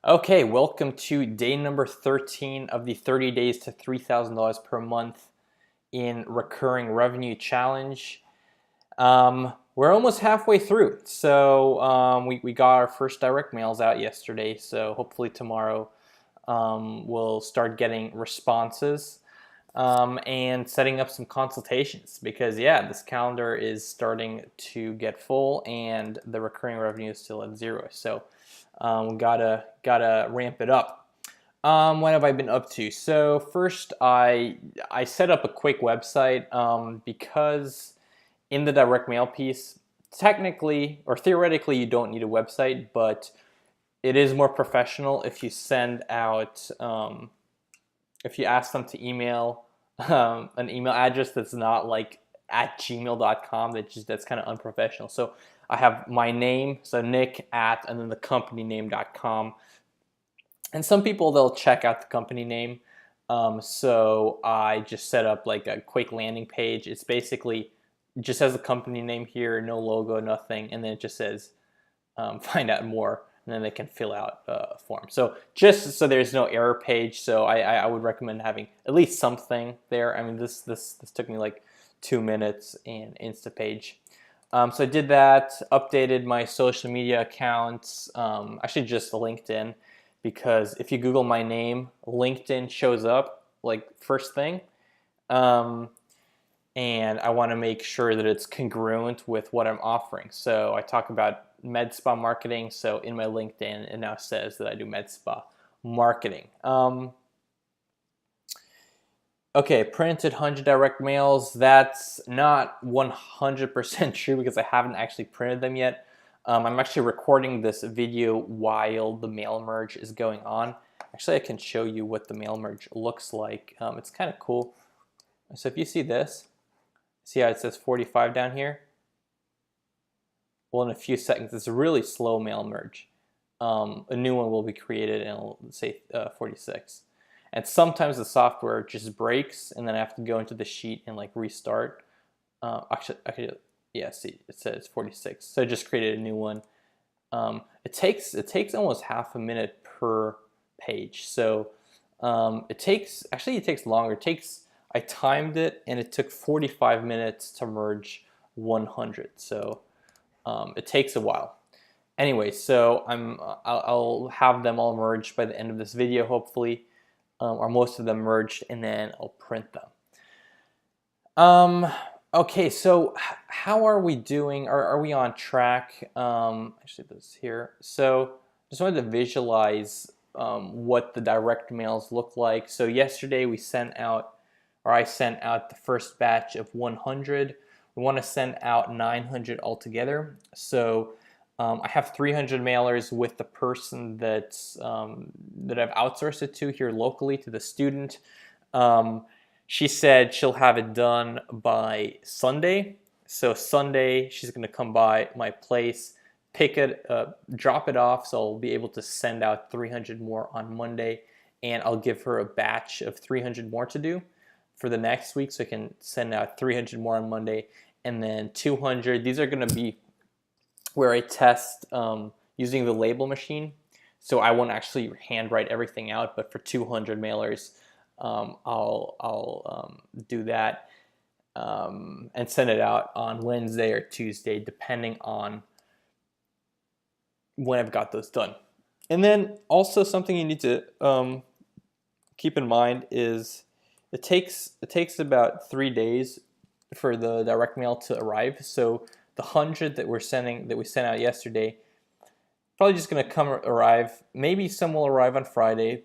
Okay, welcome to day number 13 of the 30 days to $3,000 per month in recurring revenue challenge. We're almost halfway through. We got our first direct mails out yesterday. So hopefully tomorrow we'll start getting responses and setting up some consultations because, yeah, this calendar is starting to get full and the recurring revenue is still at zero. So we gotta ramp it up. What have I been up to? So first, I set up a quick website because in the direct mail piece, technically or theoretically, you don't need a website, but it is more professional if you send out if you ask them to email an email address that's not like at gmail.com. That's kind of unprofessional. So I have my name, so Nick at, and then the company name.com. And some people, they'll check out the company name. So I just set up like a quick landing page. It's basically just has the company name here, no logo, nothing, and then it just says find out more, and then they can fill out a form. So just so there's no error page, so I would recommend having at least something there. I mean, this took me like 2 minutes in Instapage. So I did that, updated my social media accounts, actually just LinkedIn, because if you Google my name, LinkedIn shows up like first thing. And I want to make sure that it's congruent with what I'm offering. So I talk about med spa marketing. So in my LinkedIn, it now says that I do med spa marketing. Okay, printed 100 direct mails. That's not 100% true because I haven't actually printed them yet. I'm actually recording this video while the mail merge is going on. Actually, I can show you what the mail merge looks like. It's kind of cool. So if you see this, see how it says 45 down here? Well, in a few seconds, it's a really slow mail merge. A new one will be created and it'll say 46. And sometimes the software just breaks and then I have to go into the sheet and like restart. Actually, yeah, see, it says 46. So I just created a new one. It takes almost half a minute per page. So it takes longer. I timed it and it took 45 minutes to merge 100. So it takes a while. Anyway, so I'll have them all merged by the end of this video, hopefully, or most of them merged, and then I'll print them. Okay, so how are we doing? Are we on track? Actually, this here. So just wanted to visualize what the direct mails look like. So yesterday I sent out the first batch of 100. We want to send out 900 altogether. So I have 300 mailers with the person that I've outsourced it to here locally, to the student. She said she'll have it done by Sunday. So Sunday, she's going to come by my place, pick it, drop it off. So I'll be able to send out 300 more on Monday, and I'll give her a batch of 300 more to do for the next week. So I can send out 300 more on Monday, and then 200. These are going to be where I test using the label machine. So I won't actually handwrite everything out, but for 200 mailers, I'll do that and send it out on Wednesday or Tuesday, depending on when I've got those done. And then also something you need to keep in mind is it takes about 3 days for the direct mail to arrive. So the 100 that we sent out yesterday, probably just going to arrive. Maybe some will arrive on Friday,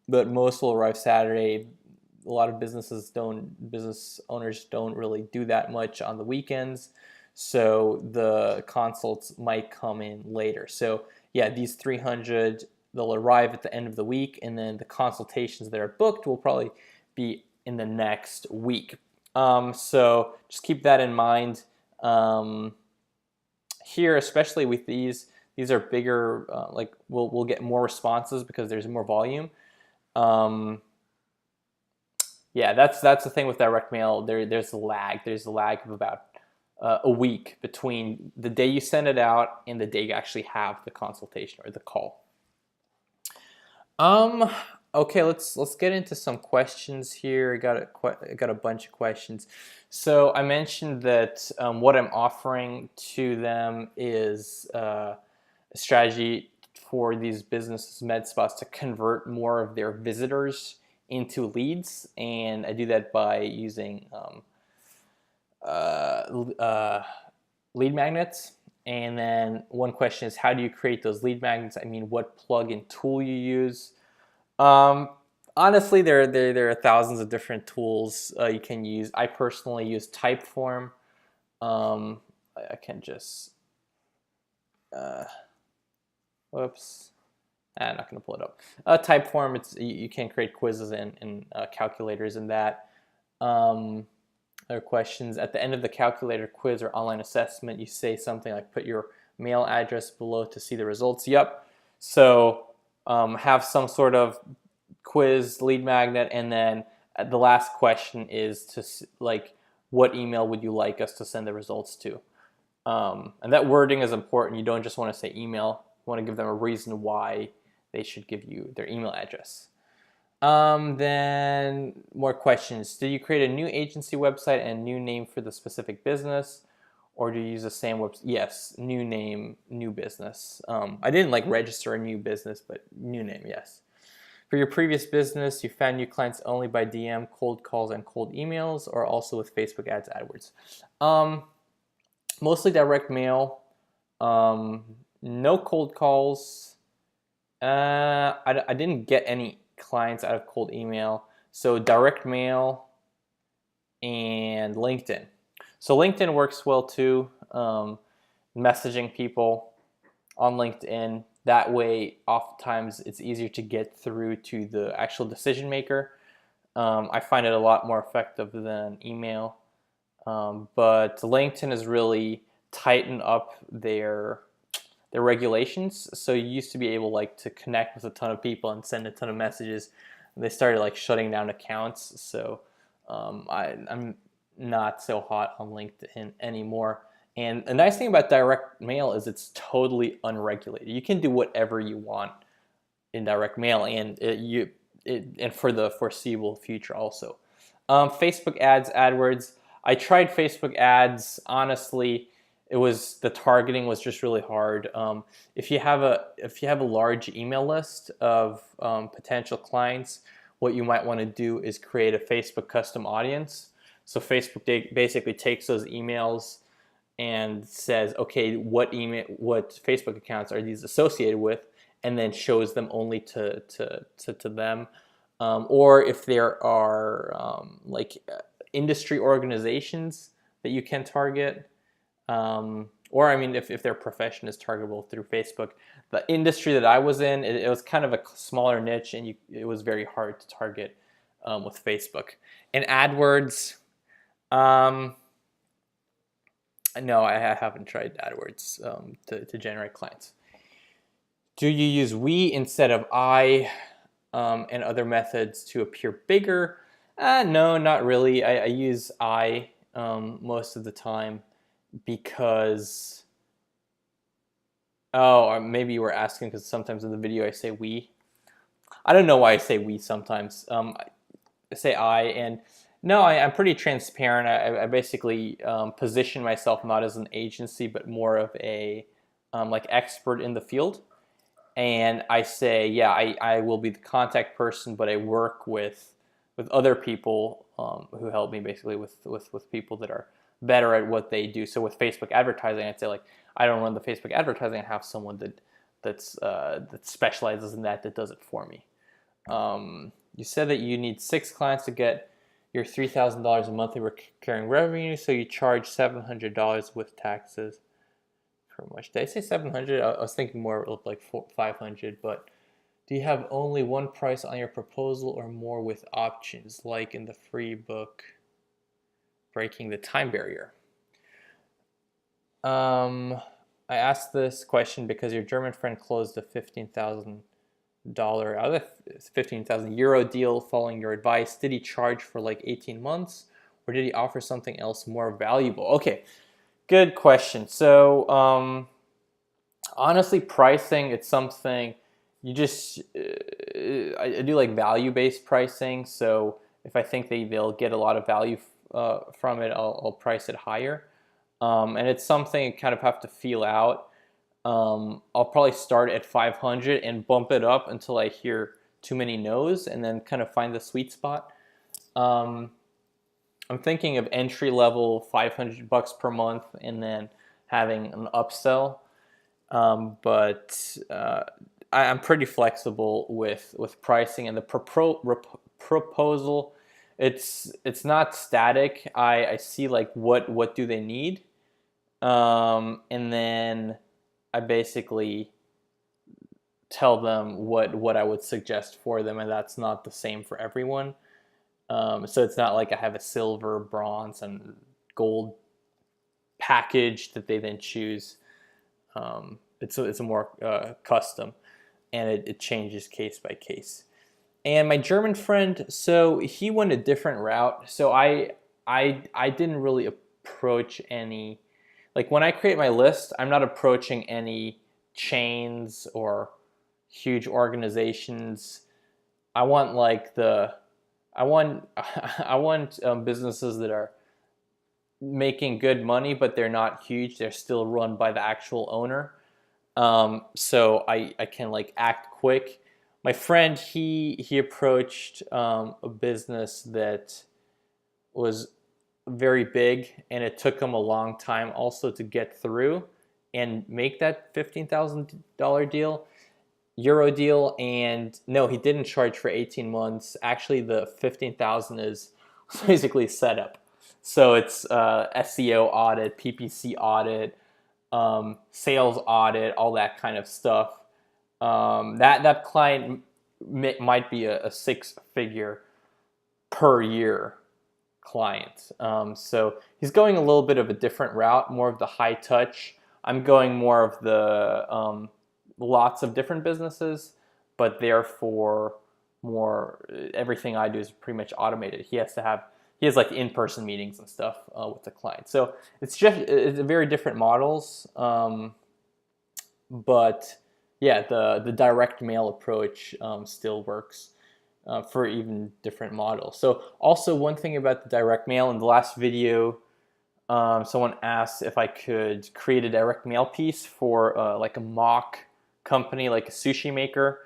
but most will arrive Saturday. A lot of business owners don't really do that much on the weekends, so the consults might come in later. So yeah, these 300, they'll arrive at the end of the week, and then the consultations that are booked will probably be in the next week. So just keep that in mind. Here, especially with these are bigger. Like we'll get more responses because there's more volume. Yeah, that's the thing with direct mail. There's a lag. There's a lag of about a week between the day you send it out and the day you actually have the consultation or the call. Um, okay, let's get into some questions here. I got a bunch of questions. So I mentioned that what I'm offering to them is a strategy for these businesses, med spas, to convert more of their visitors into leads, and I do that by using uh, uh, lead magnets. And then one question is, how do you create those lead magnets? I mean, what plug-in tool you use? Um, Honestly, there are thousands of different tools you can use. I personally use Typeform. I can just, uh, whoops, I'm not going to pull it up. Typeform, you can create quizzes and calculators in that. Um, Other questions. At the end of the calculator quiz or online assessment, you say something like, put your mail address below to see the results. Yep. So have some sort of quiz lead magnet, and then the last question is to like, what email would you like us to send the results to? And that wording is important. You don't just want to say email. You want to give them a reason why they should give you their email address. Then more questions. Did you create a new agency website and new name for the specific business, or do you use the same website? Yes, new name, new business. I didn't like register a new business, but new name, yes. For your previous business, you found new clients only by DM, cold calls, and cold emails, or also with Facebook ads, AdWords. Mostly direct mail. No cold calls. I didn't get any clients out of cold email. So direct mail and LinkedIn. So LinkedIn works well too. Messaging people on LinkedIn. That way, oftentimes it's easier to get through to the actual decision maker. I find it a lot more effective than email. But LinkedIn has really tightened up their regulations. So you used to be able like to connect with a ton of people and send a ton of messages. They started like shutting down accounts. So I'm not so hot on LinkedIn anymore. And the nice thing about direct mail is it's totally unregulated. You can do whatever you want in direct mail, and and for the foreseeable future also. Facebook ads, AdWords. I tried Facebook ads. Honestly, the targeting was just really hard. If you have a large email list of potential clients, what you might want to do is create a Facebook custom audience. So Facebook basically takes those emails and says, okay, what Facebook accounts are these associated with, and then shows them only to them. Or if there are industry organizations that you can target, or I mean, if their profession is targetable through Facebook. The industry that I was in, it was kind of a smaller niche, and it was very hard to target with Facebook. And AdWords, no, I haven't tried AdWords to generate clients. Do you use we instead of I, and other methods to appear bigger? No, not really. I use I most of the time because, or maybe you were asking because sometimes in the video I say we. I don't know why I say we sometimes. I say I, and no, I'm pretty transparent. I basically position myself not as an agency, but more of a like expert in the field. And I say, yeah, I will be the contact person, but I work with other people who help me basically with people that are better at what they do. So with Facebook advertising, I'd say like I don't run the Facebook advertising. I have someone that specializes in that does it for me. You said that you need 6 clients to get your $3,000 a monthly recurring revenue, so you charge $700 with taxes. Per much. Did I say 700? I was thinking more of like 500, but do you have only one price on your proposal or more with options, like in the free book, Breaking the Time Barrier? I asked this question because your German friend closed a $15,000 €15,000 deal following your advice. Did he charge for like 18 months, or did he offer something else more valuable? Okay, good question. So honestly, pricing, it's something you just I do like value-based pricing. So if I think they'll get a lot of value from it, I'll price it higher. And it's something I kind of have to feel out. I'll probably start at 500 and bump it up until I hear too many no's, and then kind of find the sweet spot. I'm thinking of entry level $500 per month, and then having an upsell. But I'm pretty flexible with pricing and the proposal. It's not static. I see like what do they need, and then I basically tell them what I would suggest for them, and that's not the same for everyone. So it's not like I have a silver, bronze, and gold package that they then choose. It's a more custom, and it changes case by case. And my German friend, so he went a different route. So I didn't really approach any, like when I create my list, I'm not approaching any chains or huge organizations. I want businesses that are making good money, but they're not huge. They're still run by the actual owner. So I can like act quick. My friend, he approached a business that was very big, and it took him a long time also to get through and make that $15,000 deal, euro deal. And no, he didn't charge for 18 months. Actually, the 15,000 is basically setup. So it's SEO audit, PPC audit, sales audit, all that kind of stuff. That client might be a six-figure per year client. So he's going a little bit of a different route, more of the high touch. I'm going more of the lots of different businesses, but therefore more everything I do is pretty much automated. He has like in-person meetings and stuff with the client. So it's very different models. But yeah, the direct mail approach still works for even different models. So also one thing about the direct mail, in the last video, someone asked if I could create a direct mail piece for like a mock company, like a sushi maker.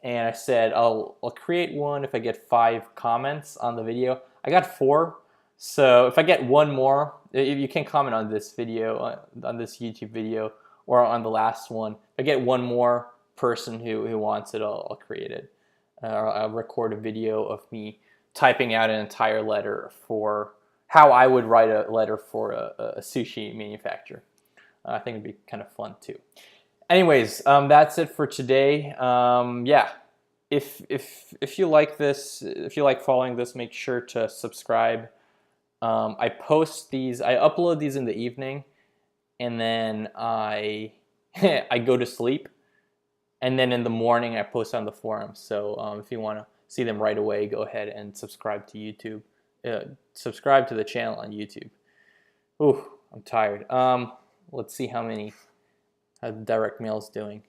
And I said, I'll create one if I get 5 comments on the video. I got 4. So if I get one more, if you can comment on this video, on this YouTube video, or on the last one, if I get one more person who wants it, I'll create it. I'll record a video of me typing out an entire letter for how I would write a letter for a sushi manufacturer. I think it'd be kind of fun too. Anyways, that's it for today. Yeah, if you like this, if you like following this, make sure to subscribe. I upload these in the evening, and then I go to sleep, and then in the morning I post on the forum. So if you want to see them right away, go ahead and subscribe to YouTube. Subscribe to the channel on YouTube. Ooh, I'm tired. Let's see how the direct mail is doing.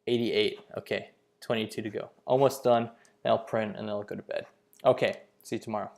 88. Okay, 22 to go. Almost done. Then I'll print and then I'll go to bed. Okay, see you tomorrow.